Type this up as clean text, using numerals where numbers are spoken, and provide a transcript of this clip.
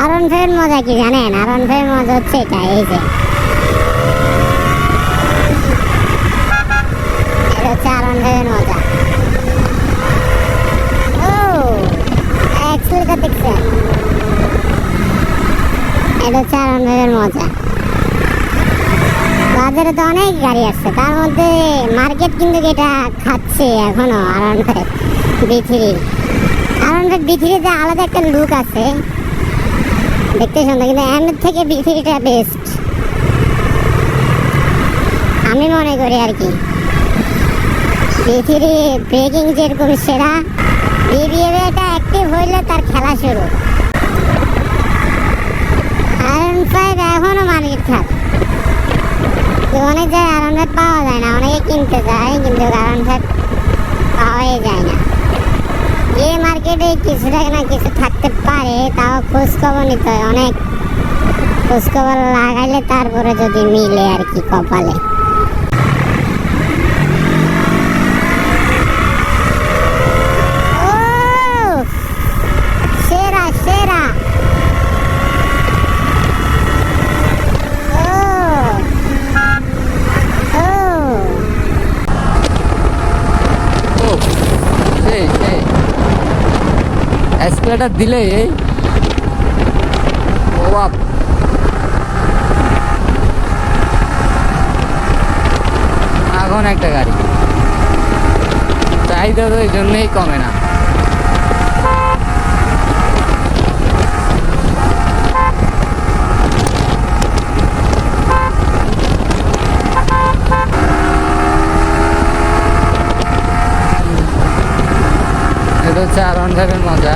আর1 ফাইভের মজা কি জানেন? আর1 ফাইভের মজা হচ্ছে এটা, এই যে এটা হচ্ছে আর1 ফাইভের মজা। ও এক্সেলটা দেখছেন? এটা হচ্ছে আর1 ফাইভের মজা। বাজারে তো অনেক গাড়ি আসছে, তার মধ্যে মার্কেট কিন্তু এটা খাচ্ছে এখনো আর1 ফাইভ B3। আর1 ফাইভ B3-তে আলাদা একটা লুক আছে, দেখতে সুন্দর, কিন্তু এর থেকে B3-টা বেস্ট আমি মনে করি আর কি। B3 ব্রেকিং যেরকম সেরা, BBM-টা অ্যাক্টিভ হইলে তার খেলা শুরু। আর1 ফাইভ এখনো মার্কেট খাত, অনেক জায়গায় আর1 ফাইভ পাওয়া যায় না, অনেকে কিনতে যায় কিন্তু আর1 ফাইভ পাওয়াই যায় না। যে মার্কেটে কিছু থাকে না কিছু থাকতে পারে, তাও খোঁজখবর নিতে হয়, অনেক খোঁজখবর লাগাইলে তারপরে যদি মিলে আর কি কপালে। ও সেরা সেরা। এক্সপ্লেটার দিলে এই ও বাপ, এখন একটা গাড়ি চাহিদা তো এই জন্যই কমে না। এটা হচ্ছে আর1 ফাইভের মজা।